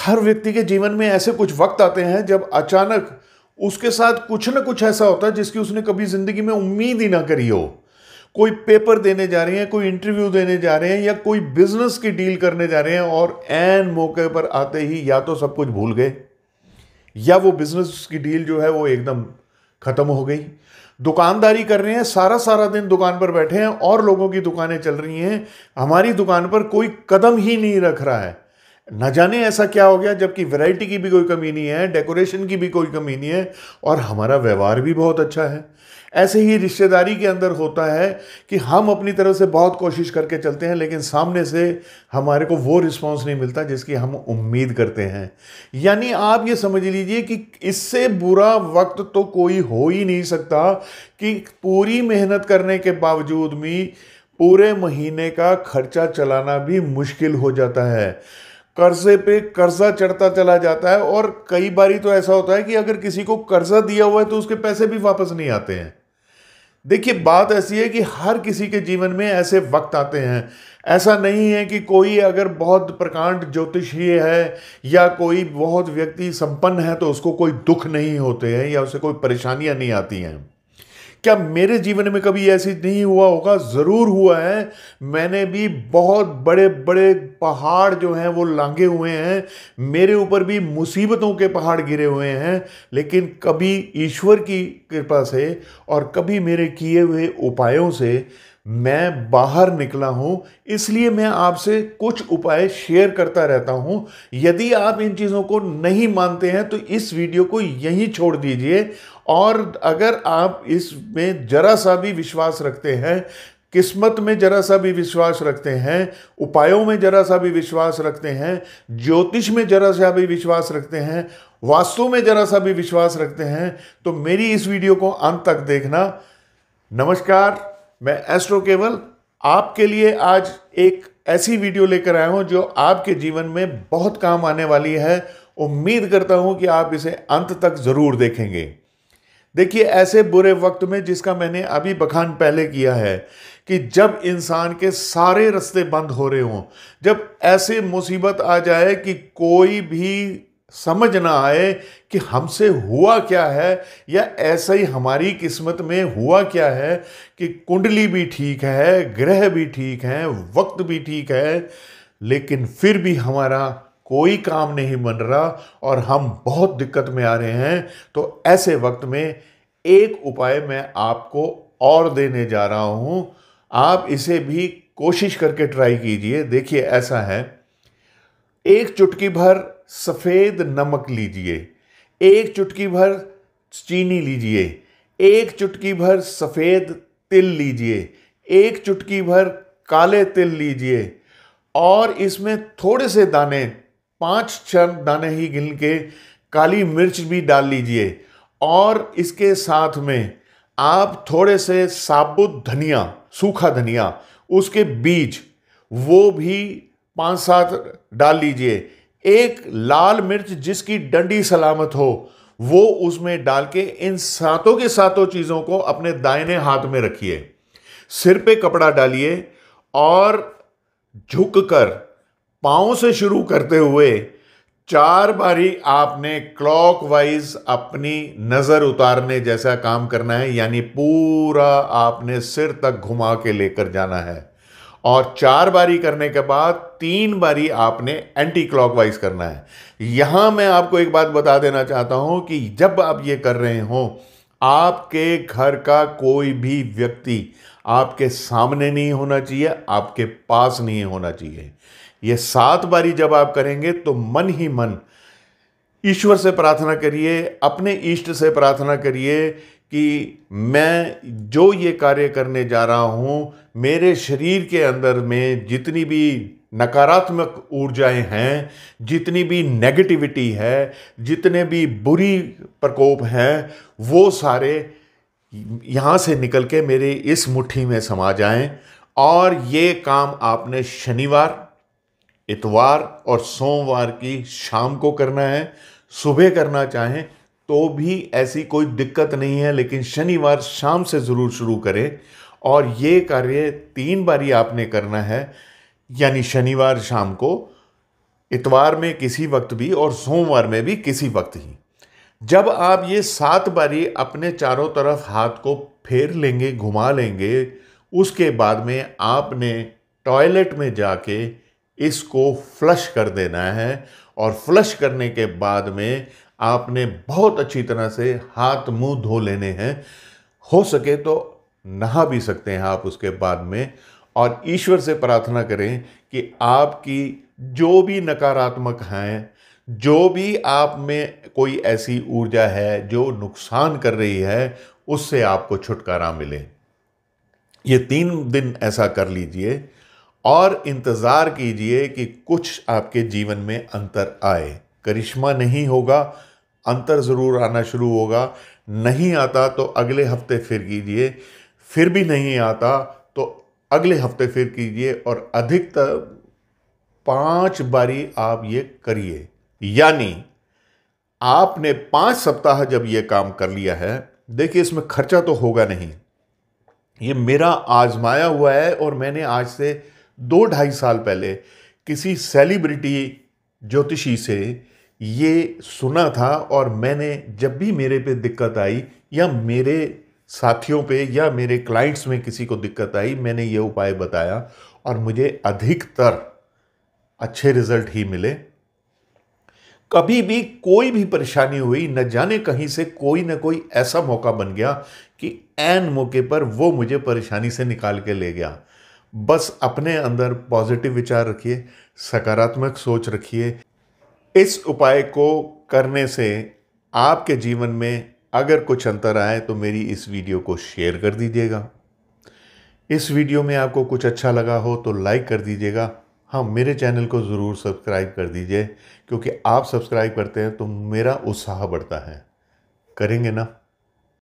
हर व्यक्ति के जीवन में ऐसे कुछ वक्त आते हैं जब अचानक उसके साथ कुछ ना कुछ ऐसा होता है जिसकी उसने कभी जिंदगी में उम्मीद ही ना करी हो। कोई पेपर देने जा रहे हैं, कोई इंटरव्यू देने जा रहे हैं या कोई बिजनेस की डील करने जा रहे हैं और ऐन मौके पर आते ही या तो सब कुछ भूल गए या वो बिजनेस की डील जो है वो एकदम खत्म हो गई। दुकानदारी कर रहे हैं, सारा सारा दिन दुकान पर बैठे हैं और लोगों की दुकानें चल रही हैं, हमारी दुकान पर कोई कदम ही नहीं रख रहा है। न जाने ऐसा क्या हो गया, जबकि वैरायटी की भी कोई कमी नहीं है, डेकोरेशन की भी कोई कमी नहीं है और हमारा व्यवहार भी बहुत अच्छा है। ऐसे ही रिश्तेदारी के अंदर होता है कि हम अपनी तरफ से बहुत कोशिश करके चलते हैं लेकिन सामने से हमारे को वो रिस्पांस नहीं मिलता जिसकी हम उम्मीद करते हैं। यानी आप ये समझ लीजिए कि इससे बुरा वक्त तो कोई हो ही नहीं सकता कि पूरी मेहनत करने के बावजूद भी पूरे महीने का खर्चा चलाना भी मुश्किल हो जाता है। कर्जे पे कर्जा चढ़ता चला जाता है और कई बारी तो ऐसा होता है कि अगर किसी को कर्जा दिया हुआ है तो उसके पैसे भी वापस नहीं आते हैं। देखिए, बात ऐसी है कि हर किसी के जीवन में ऐसे वक्त आते हैं। ऐसा नहीं है कि कोई अगर बहुत प्रकांड ज्योतिषीय है या कोई बहुत व्यक्ति संपन्न है तो उसको कोई दुख नहीं होते हैं या उसे कोई परेशानियां नहीं आती हैं। क्या मेरे जीवन में कभी ऐसी नहीं हुआ होगा? ज़रूर हुआ है। मैंने भी बहुत बड़े बड़े पहाड़ जो हैं वो लांघे हुए हैं, मेरे ऊपर भी मुसीबतों के पहाड़ गिरे हुए हैं, लेकिन कभी ईश्वर की कृपा से और कभी मेरे किए हुए उपायों से मैं बाहर निकला हूं। इसलिए मैं आपसे कुछ उपाय शेयर करता रहता हूं। यदि आप इन चीज़ों को नहीं मानते हैं तो इस वीडियो को यहीं छोड़ दीजिए और अगर आप इसमें जरा सा भी विश्वास रखते हैं, किस्मत में जरा सा भी विश्वास रखते हैं, उपायों में जरा सा भी विश्वास रखते हैं, ज्योतिष में जरा सा भी विश्वास रखते हैं, वास्तु में जरा सा भी विश्वास रखते हैं, तो मेरी इस वीडियो को अंत तक देखना। नमस्कार, मैं एस्ट्रो केवल आपके लिए आज एक ऐसी वीडियो लेकर आया हूं जो आपके जीवन में बहुत काम आने वाली है। उम्मीद करता हूं कि आप इसे अंत तक जरूर देखेंगे। देखिए, ऐसे बुरे वक्त में जिसका मैंने अभी बखान पहले किया है कि जब इंसान के सारे रास्ते बंद हो रहे हों, जब ऐसे मुसीबत आ जाए कि कोई भी समझ ना आए कि हमसे हुआ क्या है या ऐसा ही हमारी किस्मत में हुआ क्या है कि कुंडली भी ठीक है, ग्रह भी ठीक है, वक्त भी ठीक है, लेकिन फिर भी हमारा कोई काम नहीं बन रहा और हम बहुत दिक्कत में आ रहे हैं। तो ऐसे वक्त में एक उपाय मैं आपको और देने जा रहा हूं, आप इसे भी कोशिश करके ट्राई कीजिए। देखिए, ऐसा है, एक चुटकी भर सफेद नमक लीजिए, एक चुटकी भर चीनी लीजिए, एक चुटकी भर सफेद तिल लीजिए, एक चुटकी भर काले तिल लीजिए और इसमें थोड़े से दाने, 5-6 दाने ही गिन के काली मिर्च भी डाल लीजिए और इसके साथ में आप थोड़े से साबुत धनिया, सूखा धनिया, उसके बीज वो भी 5-7 डाल लीजिए। एक लाल मिर्च जिसकी डंडी सलामत हो वो उसमें डाल के इन सातों के सातों चीज़ों को अपने दाहिने हाथ में रखिए, सिर पे कपड़ा डालिए और झुककर पांव से शुरू करते हुए 4 बारी आपने क्लॉकवाइज अपनी नज़र उतारने जैसा काम करना है। यानी पूरा आपने सिर तक घुमा के लेकर जाना है और 4 बारी करने के बाद 3 बारी आपने एंटी क्लॉकवाइज करना है। यहां मैं आपको एक बात बता देना चाहता हूं कि जब आप ये कर रहे हो, आपके घर का कोई भी व्यक्ति आपके सामने नहीं होना चाहिए, आपके पास नहीं होना चाहिए। ये 7 बारी जब आप करेंगे तो मन ही मन ईश्वर से प्रार्थना करिए, अपने इष्ट से प्रार्थना करिए कि मैं जो ये कार्य करने जा रहा हूं, मेरे शरीर के अंदर में जितनी भी नकारात्मक ऊर्जाएं हैं, जितनी भी नेगेटिविटी है, जितने भी बुरी प्रकोप हैं, वो सारे यहाँ से निकल के मेरे इस मुट्ठी में समा जाएं। और ये काम आपने शनिवार, इतवार और सोमवार की शाम को करना है। सुबह करना चाहें तो भी ऐसी कोई दिक्कत नहीं है, लेकिन शनिवार शाम से ज़रूर शुरू करें और ये कार्य 3 बारी आपने करना है। यानी शनिवार शाम को, इतवार में किसी वक्त भी और सोमवार में भी किसी वक्त ही। जब आप ये 7 बारी अपने चारों तरफ हाथ को फेर लेंगे, घुमा लेंगे, उसके बाद में आपने टॉयलेट में जाके इसको फ्लश कर देना है। और फ्लश करने के बाद में आपने बहुत अच्छी तरह से हाथ मुंह धो लेने हैं। हो सके तो नहा भी सकते हैं आप उसके बाद में। और ईश्वर से प्रार्थना करें कि आपकी जो भी नकारात्मक हैं, जो भी आप में कोई ऐसी ऊर्जा है जो नुकसान कर रही है, उससे आपको छुटकारा मिले। ये 3 दिन ऐसा कर लीजिए और इंतज़ार कीजिए कि कुछ आपके जीवन में अंतर आए। करिश्मा नहीं होगा, अंतर ज़रूर आना शुरू होगा। नहीं आता तो अगले हफ्ते फिर कीजिए, फिर भी नहीं आता तो अगले हफ्ते फिर कीजिए, और अधिकतर 5 बारी आप ये करिए। यानी आपने 5 सप्ताह जब ये काम कर लिया है, देखिए इसमें खर्चा तो होगा नहीं, ये मेरा आजमाया हुआ है। और मैंने आज से 2-2.5 साल पहले किसी सेलिब्रिटी ज्योतिषी से ये सुना था, और मैंने जब भी मेरे पे दिक्कत आई या मेरे साथियों पे या मेरे क्लाइंट्स में किसी को दिक्कत आई, मैंने ये उपाय बताया और मुझे अधिकतर अच्छे रिजल्ट ही मिले। कभी भी कोई भी परेशानी हुई, न जाने कहीं से कोई ना कोई ऐसा मौका बन गया कि ऐन मौके पर वो मुझे परेशानी से निकाल के ले गया। बस अपने अंदर पॉजिटिव विचार रखिए, सकारात्मक सोच रखिए। इस उपाय को करने से आपके जीवन में अगर कुछ अंतर आए तो मेरी इस वीडियो को शेयर कर दीजिएगा। इस वीडियो में आपको कुछ अच्छा लगा हो तो लाइक कर दीजिएगा। हाँ, मेरे चैनल को ज़रूर सब्सक्राइब कर दीजिए, क्योंकि आप सब्सक्राइब करते हैं तो मेरा उत्साह बढ़ता है। करेंगे ना?